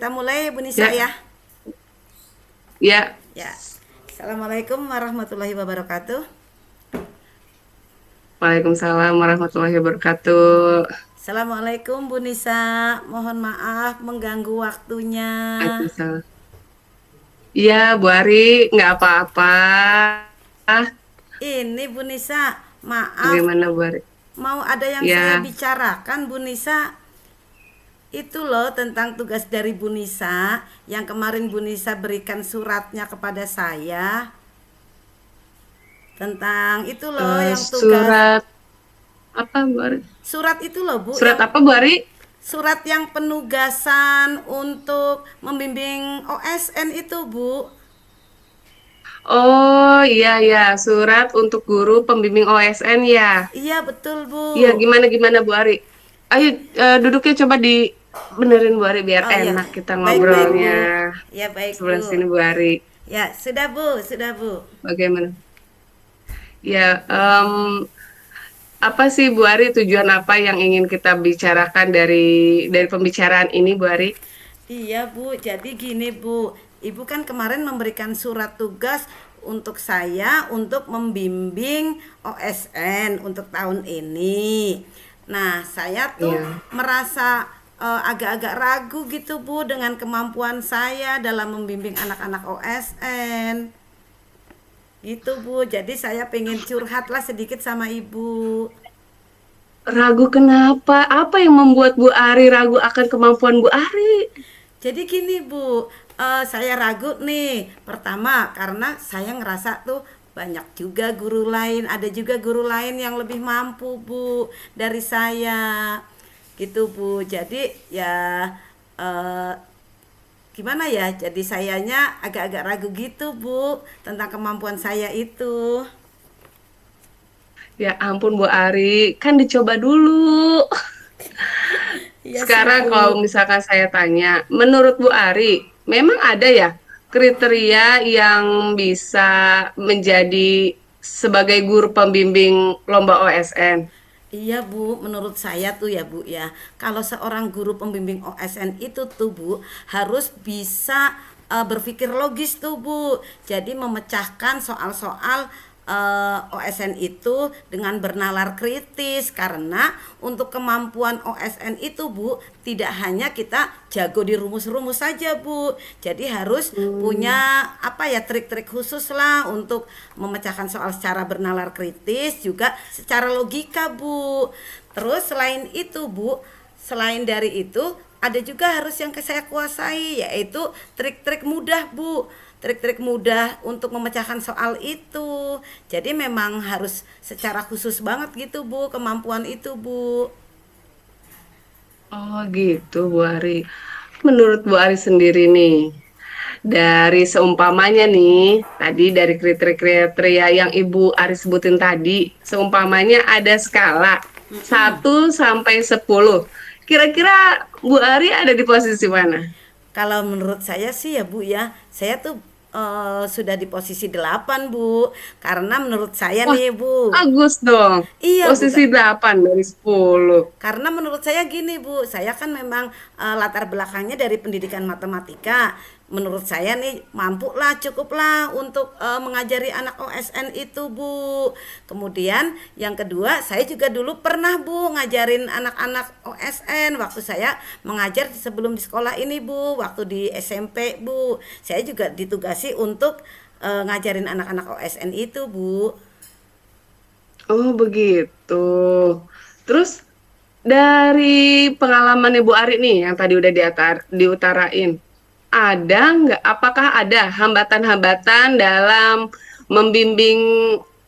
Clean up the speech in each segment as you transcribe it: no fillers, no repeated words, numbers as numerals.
Kita mulai Bu Nisa Ya, ya. ya. Ya. Assalamualaikum warahmatullahi wabarakatuh. Waalaikumsalam warahmatullahi wabarakatuh. Assalamualaikum Bu Nisa. Mohon maaf mengganggu waktunya. Waalaikumsalam. Iya, Bu Ari, nggak apa-apa. Ini Bu Nisa, maaf Bagaimana, Bu Ari? mau ada yang saya Ya, bicarakan Bu Nisa. Itu loh tentang tugas dari Bu Nisa yang kemarin Bu Nisa berikan suratnya kepada saya. Tentang itu loh yang tugas. surat apa, Bu Ari? Surat itu loh Bu Surat yang apa, Bu Ari? surat yang penugasan untuk membimbing OSN itu, Bu. Oh, iya, ya. Surat untuk guru pembimbing OSN, ya. Iya, betul, Bu. Iya, gimana, Bu Ari? Ayo, duduknya coba dibenerin, Bu Ari, biar Oh iya, enak kita baik-baik, ngobrolnya. Bu. Ya, baik, Sebelah Bu. sini, Bu Ari. Ya, sudah, Bu, sudah, Bu. Bagaimana? Ya, apa sih Bu Ari, tujuan apa yang ingin kita bicarakan dari pembicaraan ini, Bu Ari? Iya, Bu. Jadi gini, Bu. Ibu kan kemarin memberikan surat tugas untuk saya untuk membimbing OSN untuk tahun ini. Nah, saya tuh Iya. merasa agak-agak ragu gitu, Bu, dengan kemampuan saya dalam membimbing anak-anak OSN. Gitu, Bu. Jadi saya pengen curhatlah sedikit sama Ibu. Ragu kenapa? Apa yang membuat Bu Ari ragu akan kemampuan Bu Ari? Jadi gini Bu, saya ragu nih. Pertama karena saya ngerasa tuh banyak juga guru lain, ada juga guru lain yang lebih mampu Bu dari saya. Gitu Bu. Jadi ya eh, gimana ya? Jadi sayanya agak-agak ragu gitu Bu tentang kemampuan saya itu. Ya ampun Bu Ari, kan dicoba dulu. Iya sih Sekarang Bu. kalau misalkan saya tanya, menurut Bu Ari, memang ada ya kriteria yang bisa menjadi sebagai guru pembimbing lomba OSN? Iya Bu, menurut saya tuh ya Bu ya, kalau seorang guru pembimbing OSN itu tuh Bu harus bisa berpikir logis tuh Bu. Jadi memecahkan soal-soal OSN itu dengan bernalar kritis karena untuk kemampuan OSN itu Bu tidak hanya kita jago di rumus-rumus saja Bu. Jadi harus Hmm. punya apa ya trik-trik khusus lah untuk memecahkan soal secara bernalar kritis juga secara logika Bu. Terus selain itu Bu, selain dari itu ada juga harus yang saya kuasai yaitu trik-trik mudah Bu, trik-trik mudah untuk memecahkan soal itu. Jadi memang harus secara khusus banget gitu Bu kemampuan itu Bu. Oh gitu Bu Ari. Menurut Bu Ari sendiri nih, dari seumpamanya nih, tadi dari kriteria-kriteria yang Ibu Ari sebutin tadi, seumpamanya ada skala 1 sampai 10. Kira-kira Bu Ari ada di posisi mana? Kalau menurut saya sih ya Bu ya, saya tuh sudah di posisi 8 Bu. Karena menurut saya Wah, nih Bu, bagus dong. iya Bu, Posisi 8 dari 10. karena menurut saya gini Bu, saya kan memang latar belakangnya dari pendidikan matematika. Menurut saya nih mampu lah, cukup lah untuk mengajari anak OSN itu Bu. Kemudian yang kedua, saya juga dulu pernah Bu ngajarin anak-anak OSN waktu saya mengajar sebelum di sekolah ini Bu, waktu di SMP Bu. Saya juga ditugasi untuk ngajarin anak-anak OSN itu Bu. Oh begitu. Terus dari pengalaman Ibu Ari nih yang tadi udah diutarain, ada nggak? Apakah ada hambatan-hambatan dalam membimbing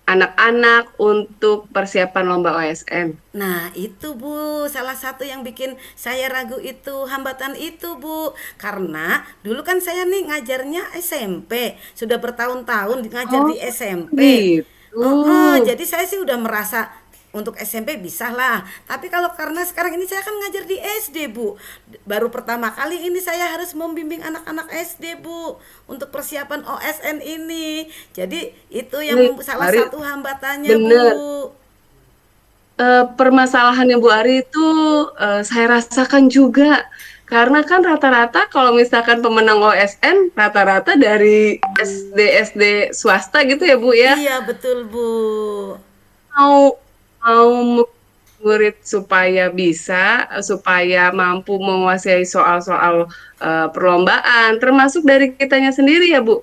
anak-anak untuk persiapan lomba OSN? Nah, itu Bu, salah satu yang bikin saya ragu itu, hambatan itu Bu. Karena dulu kan saya nih ngajarnya SMP, sudah bertahun-tahun ngajar Oh di SMP. gitu. Jadi saya sih udah merasa untuk SMP bisa lah. Tapi kalau karena sekarang ini saya kan ngajar di SD Bu. Baru pertama kali ini saya harus membimbing anak-anak SD Bu untuk persiapan OSN ini. Jadi itu yang Nih, salah Ari, satu hambatannya Bu. bener. Permasalahannya Bu Ari itu saya rasakan juga Karena kan rata-rata kalau misalkan pemenang OSN rata-rata dari SD-SD swasta gitu ya Bu ya. Iya betul Bu. Mau mau murid supaya bisa, supaya mampu menguasai soal-soal perlombaan, termasuk dari kitanya sendiri ya Bu,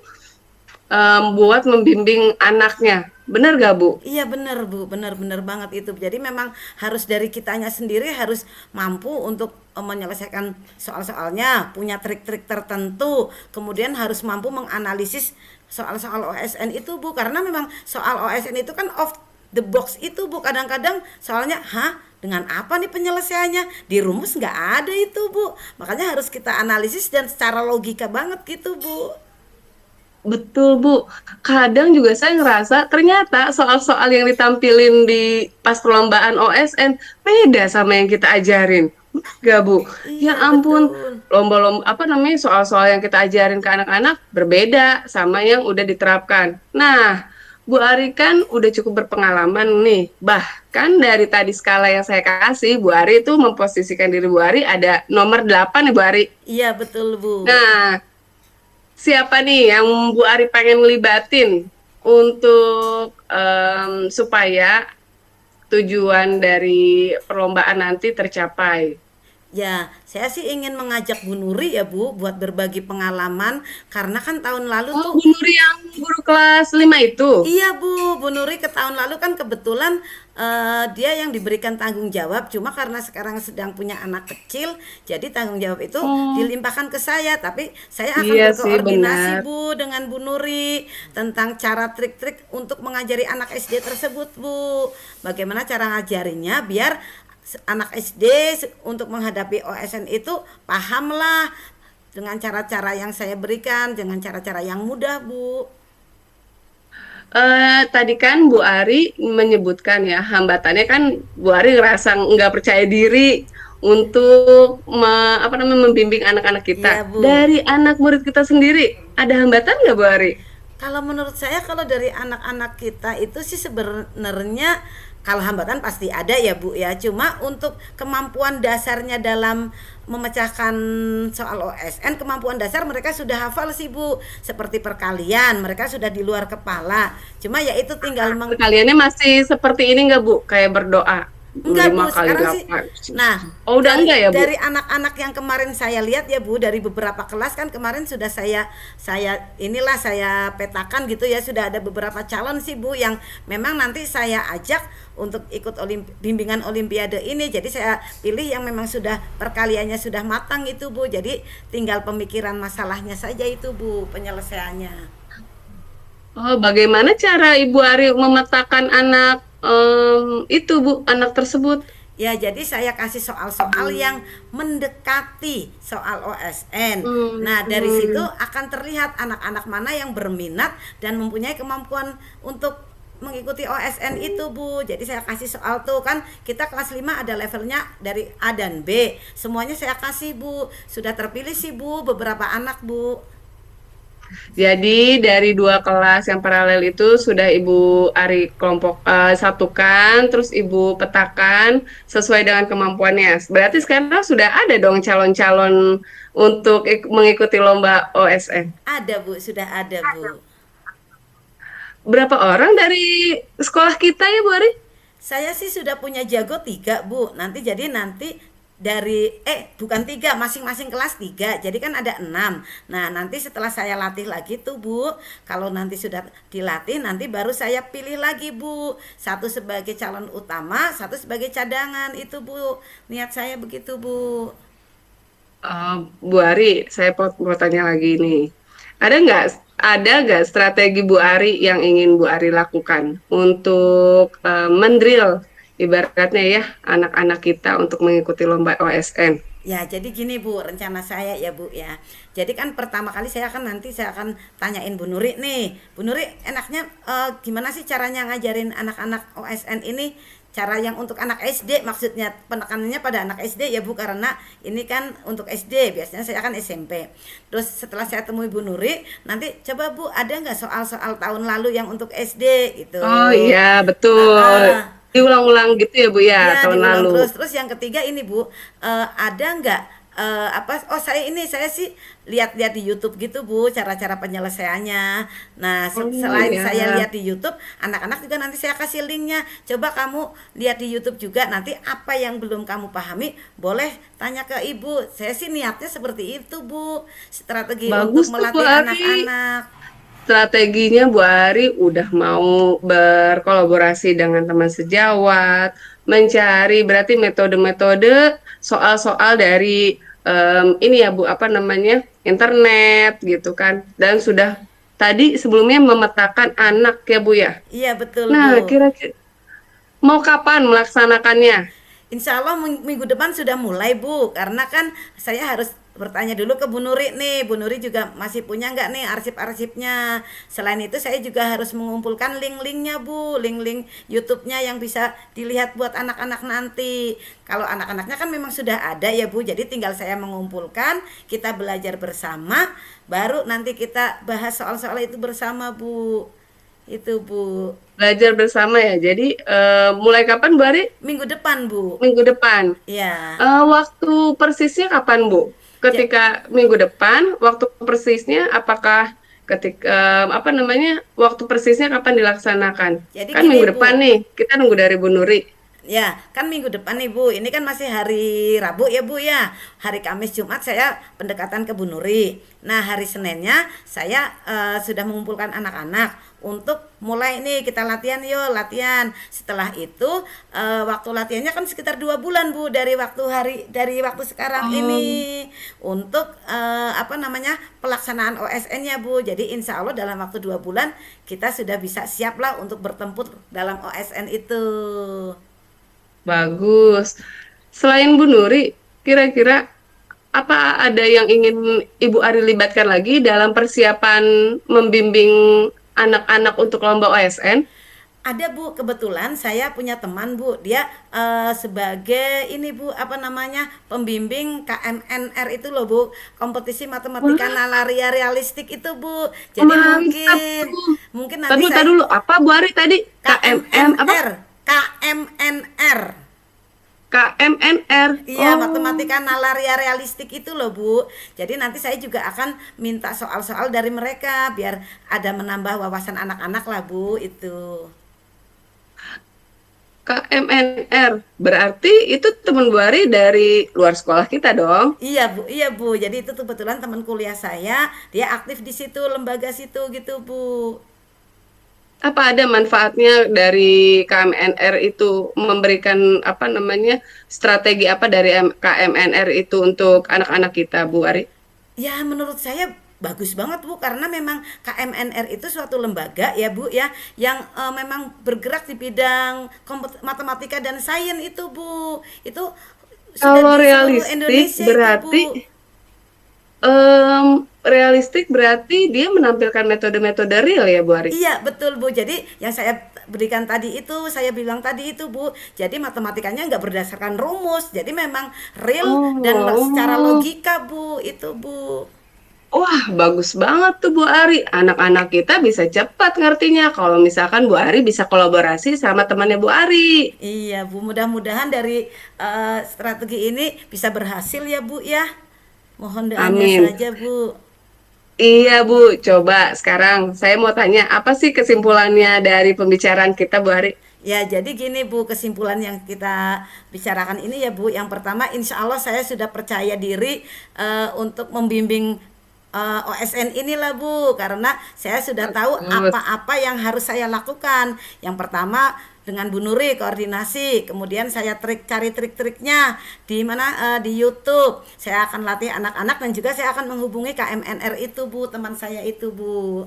buat membimbing anaknya. Benar gak Bu? Iya benar Bu, benar-benar banget itu. Jadi memang harus dari kitanya sendiri harus mampu untuk menyelesaikan soal-soalnya, punya trik-trik tertentu, kemudian harus mampu menganalisis soal-soal OSN itu Bu, karena memang soal OSN itu kan off the box itu Bu. Kadang-kadang soalnya, hah? Dengan apa nih penyelesaiannya? Di rumus nggak ada itu Bu. Makanya harus kita analisis dan secara logika banget gitu Bu. Betul, Bu. Kadang juga saya ngerasa ternyata soal-soal yang ditampilin di pas perlombaan OSN beda sama yang kita ajarin. Gak, Bu? Ya Iya ampun, betul. lomba-lomba apa namanya soal-soal yang kita ajarin ke anak-anak berbeda sama yang udah diterapkan. Nah, Bu Ari kan udah cukup berpengalaman nih. Bahkan dari tadi skala yang saya kasih, Bu Ari itu memposisikan diri Bu Ari ada nomor 8 nih Bu Ari. Iya betul Bu. Nah, siapa nih yang Bu Ari pengen libatin untuk supaya tujuan dari perlombaan nanti tercapai? Ya, saya sih ingin mengajak Bu Nuri ya Bu buat berbagi pengalaman karena kan tahun lalu Oh, tuh. Bu Nuri yang guru kelas 5 itu? Iya Bu Nuri ke tahun lalu kan kebetulan dia yang diberikan tanggung jawab, cuma karena sekarang sedang punya anak kecil, jadi tanggung jawab itu Oh, dilimpahkan ke saya. Tapi saya akan iya sih berkoordinasi benar. Bu dengan Bu Nuri tentang cara trik-trik untuk mengajari anak SD tersebut Bu. Bagaimana cara ngajarinya biar anak SD untuk menghadapi OSN itu pahamlah dengan cara-cara yang saya berikan, dengan cara-cara yang mudah Bu. Tadi kan Bu Ari menyebutkan ya hambatannya kan Bu Ari ngerasa nggak percaya diri untuk apa namanya membimbing anak-anak Iya kita. Bu. Dari anak murid kita sendiri ada hambatan nggak Bu Ari? Kalau menurut saya kalau dari anak-anak kita itu sih sebenarnya kalau hambatan pasti ada ya Bu ya. Cuma untuk kemampuan dasarnya dalam memecahkan soal OSN, kemampuan dasar mereka sudah hafal sih Bu. Seperti perkalian, mereka sudah di luar kepala. Cuma ya itu tinggal Kaliannya masih seperti ini nggak Bu? Kayak berdoa enggak Bu, 5 kali sekarang sih. 8. Nah, Oh udah enggak ya Bu? dari anak-anak yang kemarin saya lihat ya Bu, dari beberapa kelas kan kemarin sudah saya petakan gitu ya, sudah ada beberapa calon sih Bu yang memang nanti saya ajak untuk ikut bimbingan olimpiade ini. Jadi saya pilih yang memang sudah perkaliannya sudah matang itu Bu. Jadi tinggal pemikiran masalahnya saja itu Bu, penyelesaiannya. Oh, bagaimana cara Ibu Ari memetakan anak itu Bu, anak tersebut? Ya, jadi saya kasih soal-soal yang mendekati soal OSN. Hmm, Nah, dari situ hmm. akan terlihat anak-anak mana yang berminat dan mempunyai kemampuan untuk mengikuti OSN itu, Bu. Jadi saya kasih soal tuh kan kita kelas 5 ada levelnya dari A dan B. Semuanya saya kasih, Bu. Sudah terpilih sih, Bu, beberapa anak, Bu. Jadi dari dua kelas yang paralel itu sudah Ibu Ari kelompok satukan, terus Ibu petakan sesuai dengan kemampuannya. Berarti sekarang sudah ada dong calon-calon untuk mengikuti lomba OSN. Ada, Bu, sudah ada, Bu. Berapa orang dari sekolah kita ya Bu Ari? Saya sih sudah punya jago 3 Bu. Nanti dari bukan 3, masing-masing kelas 3. Jadi kan ada 6. Nah, nanti setelah saya latih lagi tuh Bu, kalau nanti sudah dilatih nanti baru saya pilih lagi Bu. Satu sebagai calon utama, satu sebagai cadangan itu Bu. Niat saya begitu Bu. Bu Ari, saya mau tanya lagi nih. Ada nggak strategi Bu Ari yang ingin Bu Ari lakukan untuk mendrill ibaratnya ya anak-anak kita untuk mengikuti lomba OSN? Ya, jadi gini Bu, rencana saya ya Bu ya. Jadi kan pertama kali saya akan tanyain Bu Nuri nih. Bu Nuri, enaknya gimana sih caranya ngajarin anak-anak OSN ini? Cara yang untuk anak SD maksudnya penekanannya pada anak SD ya Bu, karena ini kan untuk SD, biasanya saya kan SMP. Terus setelah saya temui Bu Nuri, nanti coba Bu ada nggak soal-soal tahun lalu yang untuk SD gitu. Oh iya Ah, betul. ah. Diulang-ulang gitu ya Bu ya Ya tahun diulang lalu. terus. Terus yang ketiga ini Bu, ada nggak apa, oh saya sih lihat-lihat di YouTube gitu Bu, cara-cara penyelesaiannya. Nah, Oh selain saya ya, lihat di YouTube, anak-anak juga nanti saya kasih linknya. Coba kamu lihat di YouTube juga, nanti apa yang belum kamu pahami boleh tanya ke ibu. Saya sih niatnya seperti itu Bu, strategi untuk bagus tuh Bu melatih Ari. anak-anak. Strateginya Bu Ari udah mau berkolaborasi dengan teman sejawat, mencari berarti metode-metode soal-soal dari ini ya Bu, apa namanya, internet gitu kan. Dan sudah tadi sebelumnya memetakan anak ya Bu ya. Iya betul Bu. Nah, kira-kira mau kapan melaksanakannya? Insya Allah minggu depan sudah mulai Bu, karena kan saya harus bertanya dulu ke Bu Nuri nih. Bu Nuri juga masih punya nggak nih arsip-arsipnya. Selain itu saya juga harus mengumpulkan link-linknya Bu, link-link YouTube-nya yang bisa dilihat buat anak-anak nanti. Kalau anak-anaknya kan memang sudah ada ya Bu, jadi tinggal saya mengumpulkan, kita belajar bersama, baru nanti kita bahas soal-soal itu bersama Bu. Itu Bu. Belajar bersama ya. Jadi mulai kapan Bu Ari? Minggu depan Bu. Minggu depan. Ya. Waktu persisnya kapan, Bu? Ja- Ketika minggu depan, waktu persisnya apakah ketika apa namanya? Waktu persisnya kapan dilaksanakan? Jadi Kan gini minggu depan Bu, nih, kita nunggu dari Bu Nuri. ya kan minggu depan nih Bu, ini kan masih hari Rabu ya Bu ya. Hari Kamis Jumat saya pendekatan ke Bu Nuri. Nah hari Seninnya saya sudah mengumpulkan anak-anak untuk mulai nih kita latihan yuk latihan. Setelah itu waktu latihannya kan sekitar 2 bulan Bu dari waktu sekarang Oh, ini untuk apa namanya pelaksanaan OSN-nya Bu. Jadi insya Allah dalam waktu 2 bulan kita sudah bisa siap lah untuk bertempur dalam OSN itu. bagus. Selain Bu Nuri, kira-kira apa ada yang ingin Ibu Ari libatkan lagi dalam persiapan membimbing anak-anak untuk lomba OSN? Ada Bu, kebetulan saya punya teman Bu, dia sebagai ini Bu, apa namanya, pembimbing KMNR itu loh Bu, kompetisi matematika Wah, nalaria realistik itu Bu. Jadi mantap mungkin, tuh. mungkin Tadi nanti dulu, saya apa Bu Ari tadi? KMM apa? KMNR, KMNR. KMNR. Iya, Oh, matematika nalaria realistik itu loh Bu. Jadi nanti saya juga akan minta soal-soal dari mereka biar ada menambah wawasan anak-anak lah Bu itu. KMNR. Berarti itu teman Bu Ari dari luar sekolah kita dong. Iya Bu. Jadi itu tuh kebetulan teman kuliah saya, dia aktif di situ, lembaga situ gitu Bu. Apa ada manfaatnya dari KMNR itu memberikan apa namanya strategi apa dari KMNR itu untuk anak-anak kita, Bu Ari? Ya menurut saya bagus banget Bu, karena memang KMNR itu suatu lembaga ya Bu ya, yang memang bergerak di bidang matematika dan sains itu Bu. Itu sudah Kalau di seluruh realistik Indonesia itu berarti Bu. realistik berarti dia menampilkan metode-metode real ya, Bu Ari? Iya betul Bu. Jadi yang saya berikan tadi itu, saya bilang tadi itu Bu. Jadi matematikanya nggak berdasarkan rumus. Jadi memang real dan secara Oh, logika Bu itu Bu. wah bagus banget tuh Bu Ari. Anak-anak kita bisa cepat ngertinya kalau misalkan Bu Ari bisa kolaborasi sama temannya Bu Ari. Iya Bu. Mudah-mudahan dari strategi ini bisa berhasil ya Bu ya. Mohon doanya Amin. saja Bu. Iya Bu, coba sekarang saya mau tanya apa sih kesimpulannya dari pembicaraan kita Bu Ari? Ya, jadi gini Bu, kesimpulan yang kita bicarakan ini ya Bu. Yang pertama, insya Allah saya sudah percaya diri untuk membimbing OSN inilah Bu, karena saya sudah tahu Bagus. apa-apa yang harus saya lakukan. Yang pertama dengan Bu Nuri koordinasi, kemudian saya cari trik-triknya di mana di YouTube. Saya akan latih anak-anak dan juga saya akan menghubungi KMNR itu Bu, teman saya itu Bu.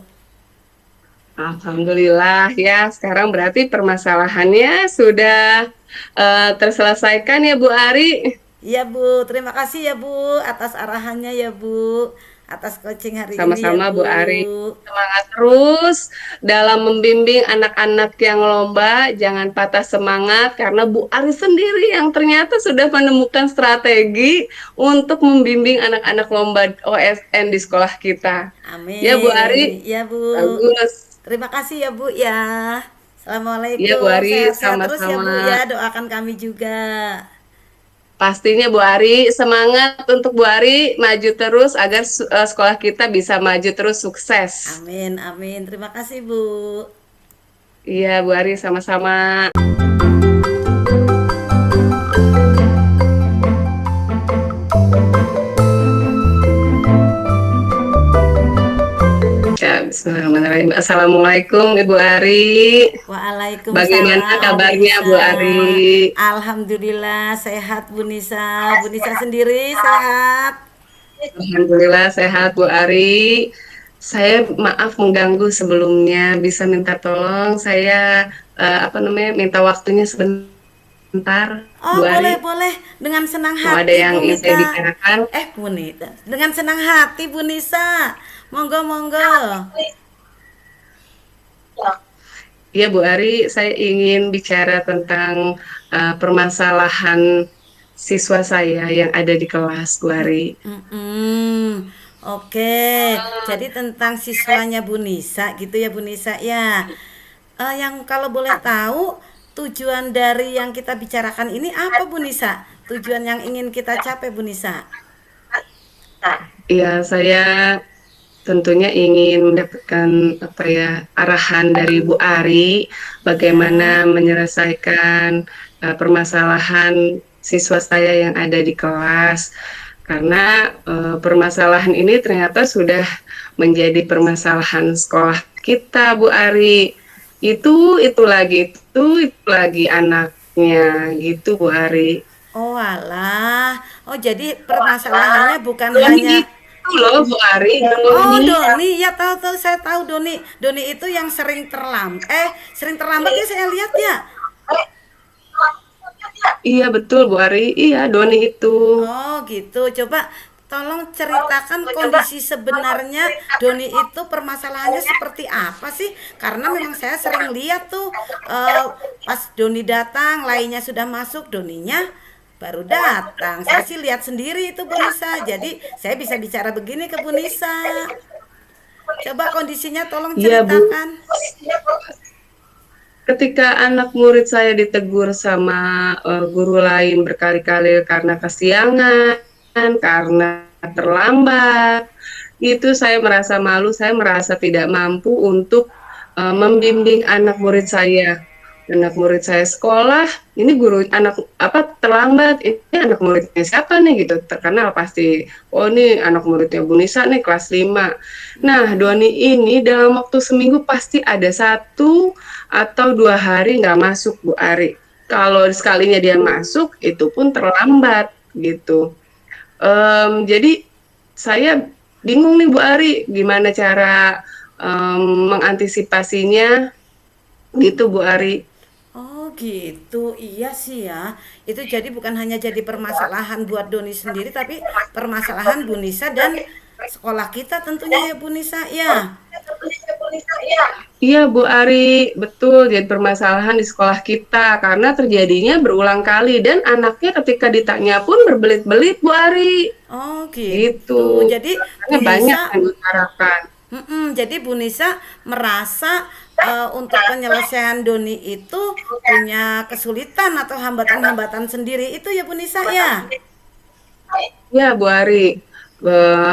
Alhamdulillah ya, sekarang berarti permasalahannya sudah terselesaikan ya Bu Ari. Iya Bu, terima kasih ya Bu atas arahannya ya Bu, atas coaching hari ini ya Sama-sama Bu. Bu Ari. Semangat terus dalam membimbing anak-anak yang lomba, jangan patah semangat karena Bu Ari sendiri yang ternyata sudah menemukan strategi untuk membimbing anak-anak lomba OSN di sekolah kita. Ya Bu Amin. Ari, Ya Bu. bagus. Terima kasih ya Bu ya. Ya Bu Assalamualaikum. Ari, Sehat-sehat terus ya sama-sama. Bu ya. Doakan kami juga. Pastinya Bu Ari, semangat untuk Bu Ari maju terus agar sekolah kita bisa maju terus sukses. Amin, amin. Terima kasih, Bu. Iya Bu Ari, sama-sama. Ya, bismillahirrahmanirrahim. Assalamualaikum Ibu Ari. Bagaimana Waalaikumsalam, Bu kabarnya Nisa. Bu Ari? Alhamdulillah sehat, Bu Nisa. Bu Nisa sendiri sehat? Alhamdulillah sehat Bu Ari. Saya maaf mengganggu sebelumnya. Bisa minta tolong saya minta waktunya sebentar Oh, Bu boleh, Ari. boleh. Dengan senang Mau ada hati, yang Bu ingin saya Nita. bicarakan? Bu Nita. Dengan senang hati, Bu Nisa. Monggo, monggo. Iya Bu Ari, saya ingin bicara tentang permasalahan siswa saya yang ada di kelas Bu Ari. Mm-mm. Oke, jadi tentang siswanya Bu Nisa gitu ya Bu Nisa ya. Yang kalau boleh tahu tujuan dari yang kita bicarakan ini apa Bu Nisa? Tujuan yang ingin kita capai Bu Nisa? Iya, saya tentunya ingin mendapatkan arahan dari Bu Ari bagaimana Ya. menyelesaikan permasalahan siswa saya yang ada di kelas karena permasalahan ini ternyata sudah menjadi permasalahan sekolah kita Bu Ari. Itu lagi anaknya gitu Bu Ari. Oh alah. Oh jadi permasalahannya bukan Doni hanya. itu loh Bu Ari, Oh Doni. Doni, ya tahu tahu saya tahu Doni. Doni itu yang sering terlambat ya saya lihat ya. Iya betul Bu Ari, iya Doni itu. Oh gitu. Coba tolong ceritakan kondisi sebenarnya Doni itu permasalahannya seperti apa sih? Karena memang saya sering lihat tuh eh, pas Doni datang, lainnya sudah masuk, Doninya baru datang. Saya sih lihat sendiri itu Bu Nisa. Jadi saya bisa bicara begini ke Bu Nisa. Coba kondisinya tolong Iya Bu, ceritakan. ketika anak murid saya ditegur sama guru lain berkali-kali karena kesiangan, karena terlambat, itu saya merasa malu, saya merasa tidak mampu untuk membimbing anak murid saya. Anak murid saya sekolah, ini guru anak apa terlambat, ini anak muridnya siapa nih gitu, terkenal pasti. Oh ini anak muridnya Bu Nisa nih kelas 5. Nah, Doni ini dalam waktu seminggu pasti ada 1 atau 2 hari nggak masuk Bu Ari. Kalau sekalinya dia masuk, itu pun terlambat gitu. Jadi saya bingung nih Bu Ari, gimana cara mengantisipasinya gitu Bu Ari. Oh gitu, iya sih ya. Itu jadi bukan hanya jadi permasalahan buat Doni sendiri, tapi permasalahan Bu Nisa dan sekolah kita tentunya ya Bu Nisa ya. Iya Bu Ari, betul jadi permasalahan di sekolah kita karena terjadinya berulang kali dan anaknya ketika ditanya pun berbelit-belit Bu Ari. Oh Gitu. gitu. Jadi Makanya Bu banyak Nisa, yang diutarakan. jadi Bu Nisa merasa untuk penyelesaian Doni itu punya kesulitan atau hambatan-hambatan sendiri itu ya Bu Nisa ya. Ya Bu Ari,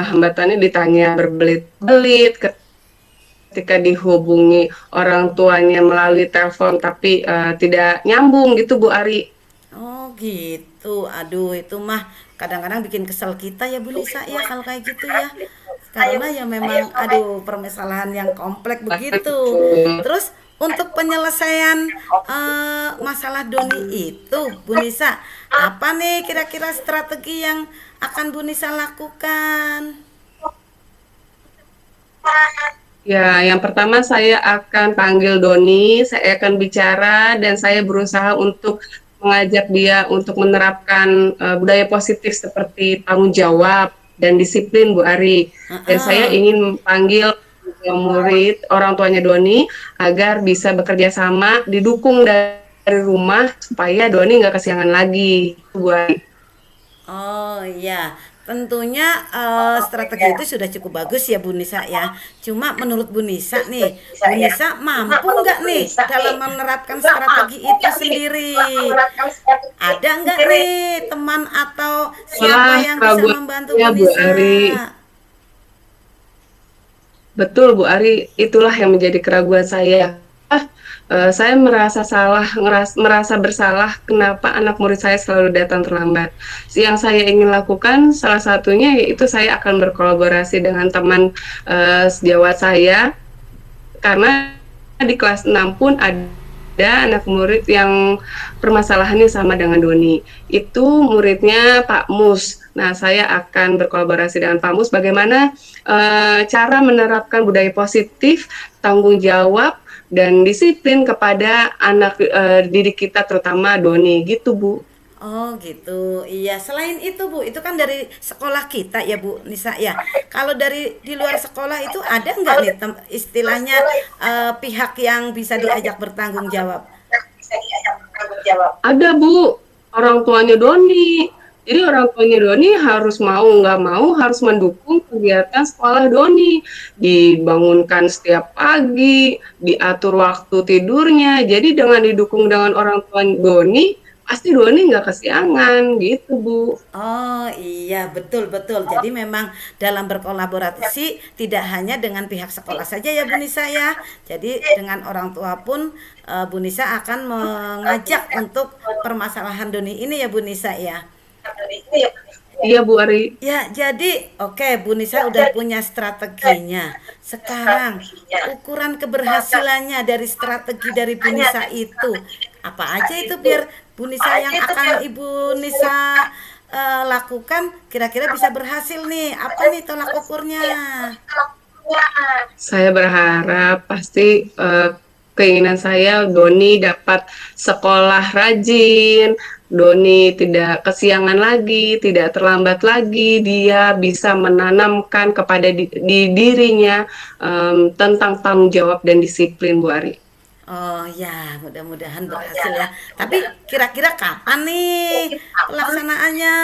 hambatannya ditanya berbelit-belit ketika dihubungi orang tuanya melalui telepon tapi tidak nyambung gitu Bu Ari. Oh gitu, aduh itu mah kadang-kadang bikin kesel kita ya Bu Nisa ya kalau kayak gitu ya. Karena ya memang aduh permasalahan yang kompleks begitu. Betul. Terus untuk penyelesaian masalah Doni itu Bu Nisa, apa nih kira-kira strategi yang akan Bu Nisa lakukan? Ya, yang pertama saya akan panggil Doni, saya akan bicara dan saya berusaha untuk mengajak dia untuk menerapkan budaya positif seperti tanggung jawab dan disiplin Bu Ari. Dan saya Heeh. ingin panggil murid, orang tuanya Doni agar bisa bekerja sama, didukung dari rumah supaya Doni nggak kesiangan lagi Bu Ari. Oh iya. Tentunya strategi itu sudah cukup bagus ya Bu Nisa ya. Cuma menurut Bu Nisa nih, Bu Nisa mampu nggak nih dalam menerapkan strategi itu sendiri? Ada nggak nih teman atau siapa Wah, yang bisa membantu keraguannya Bu Bu Nisa? Ari. Betul Bu Ari, itulah yang menjadi keraguan saya. Saya merasa merasa bersalah kenapa anak murid saya selalu datang terlambat. Yang saya ingin lakukan salah satunya yaitu saya akan berkolaborasi dengan teman sejawat saya, karena di kelas 6 pun ada anak murid yang permasalahannya sama dengan Doni. Itu muridnya Pak Mus. Nah, saya akan berkolaborasi dengan Pak Mus bagaimana cara menerapkan budaya positif, tanggung jawab, dan disiplin kepada anak didik kita, terutama Doni, gitu Bu. Oh gitu, iya. Selain itu Bu, itu kan dari sekolah kita ya Bu Nisa ya. Kalau dari di luar sekolah itu ada nggak nih istilahnya pihak yang bisa diajak bertanggung jawab? Ada Bu, orang tuanya Doni. Jadi orang tuanya Doni harus mau nggak mau harus mendukung kegiatan sekolah Doni. Dibangunkan setiap pagi, diatur waktu tidurnya. Jadi dengan didukung dengan orang tua Doni, pasti Doni nggak kesiangan gitu Bu. Oh iya, betul betul. Jadi memang dalam berkolaborasi tidak hanya dengan pihak sekolah saja ya Bu Nisa ya. Jadi dengan orang tua pun Bu Nisa akan mengajak untuk permasalahan Doni ini ya Bu Nisa ya. Iya Bu Ari. Ya, jadi oke Bu Nisa udah punya strateginya. Sekarang ukuran keberhasilannya dari strategi dari Bu Nisa itu apa aja itu biar Bu Nisa yang akan Ibu Nisa lakukan kira-kira bisa berhasil nih. Apa nih tolak ukurnya? Saya berharap pasti keinginan saya Doni dapat sekolah rajin, Doni tidak kesiangan lagi, tidak terlambat lagi, dia bisa menanamkan kepada di dirinya tentang tanggung jawab dan disiplin Bu Ari. Oh ya, mudah-mudahan berhasil ya. Tapi kira-kira kapan nih pelaksanaannya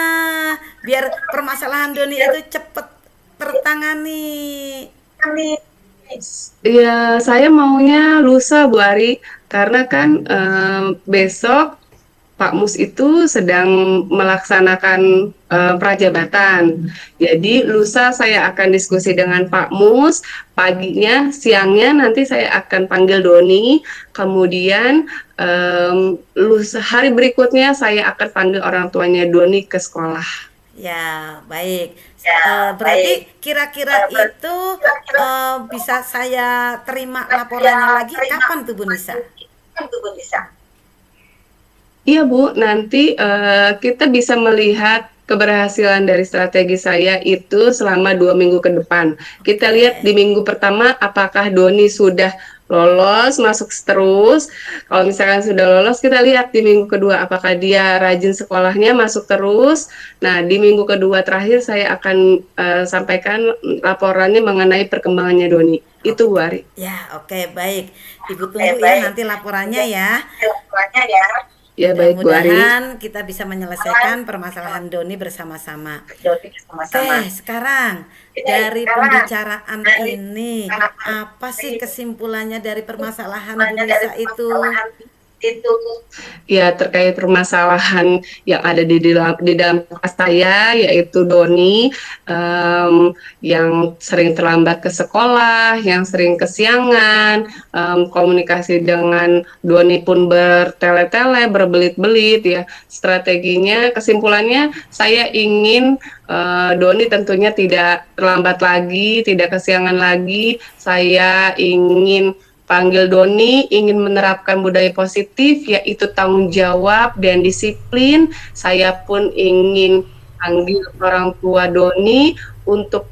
biar permasalahan Doni itu cepet tertangani? Ya, saya maunya lusa Bu Ari, karena kan besok Pak Mus itu sedang melaksanakan prajabatan. Jadi lusa saya akan diskusi dengan Pak Mus, paginya, siangnya nanti saya akan panggil Doni, kemudian lusa hari berikutnya saya akan panggil orang tuanya Doni ke sekolah. Ya, baik. Berarti kira-kira itu bisa saya terima laporannya lagi kapan tuh Bu Nisa? Iya Bu, nanti kita bisa melihat keberhasilan dari strategi saya itu selama 2 minggu ke depan. Kita lihat di minggu pertama apakah Doni sudah lolos, masuk terus. Kalau misalkan sudah lolos, kita lihat di minggu kedua apakah dia rajin sekolahnya, masuk terus. Nah, di minggu kedua terakhir saya akan sampaikan laporannya mengenai perkembangannya Doni. Itu Bu Ari. Ya, oke, baik. Ibu tunggu ya nanti laporannya ya. Ya baik Bu Ari. Mudah-mudahan kita bisa menyelesaikan permasalahan Doni bersama-sama. Oke, sekarang dari pembicaraan ini, apa sih kesimpulannya dari permasalahan Bu Nisa itu? Ya, terkait permasalahan yang ada di dalam kelas saya, yaitu Doni yang sering terlambat ke sekolah, yang sering kesiangan, komunikasi dengan Doni pun bertele-tele, berbelit-belit ya. Strateginya, kesimpulannya saya ingin Doni tentunya tidak terlambat lagi, tidak kesiangan lagi. Saya ingin panggil Doni, ingin menerapkan budaya positif, yaitu tanggung jawab dan disiplin. Saya pun ingin panggil orang tua Doni untuk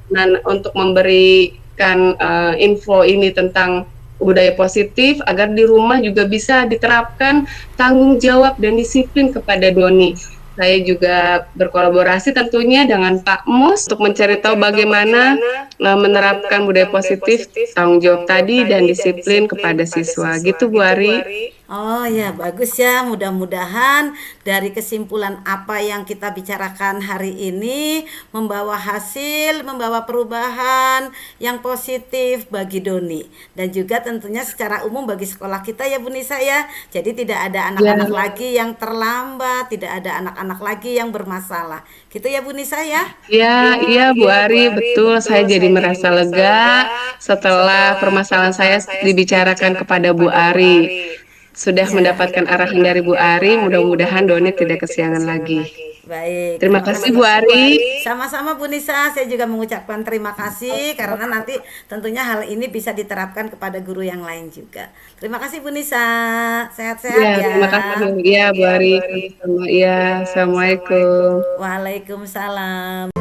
memberikan info ini tentang budaya positif, agar di rumah juga bisa diterapkan tanggung jawab dan disiplin kepada Doni. Saya juga berkolaborasi tentunya dengan Pak Mus untuk mencari tahu bagaimana menerapkan budaya positif, tanggung jawab tadi, dan disiplin kepada siswa. Gitu Bu Ari. Oh ya, bagus ya. Mudah-mudahan dari kesimpulan apa yang kita bicarakan hari ini membawa hasil, membawa perubahan yang positif bagi Doni dan juga tentunya secara umum bagi sekolah kita ya Bu Nisa ya. Jadi tidak ada Ya, anak-anak lagi yang terlambat, tidak ada anak-anak lagi yang bermasalah. Gitu ya Bu Nisa ya. ya, iya Bu Ari, betul. Saya jadi merasa lega setelah permasalahan saya dibicarakan kepada Bu Ari. Sudah Ya. mendapatkan arahan dari Bu Ari, mudah-mudahan Doni tidak kesiangan lagi. Baik, Terima terima kasih kasih. Bu Ari. Sama-sama Bu Nisa, saya juga mengucapkan terima kasih karena nanti tentunya hal ini bisa diterapkan kepada guru yang lain juga. Terima kasih Bu Nisa, Ya, sehat-sehat ya. terima kasih. Iya Bu Ari, sama-sama. Iya, Assalamualaikum. Waalaikumsalam.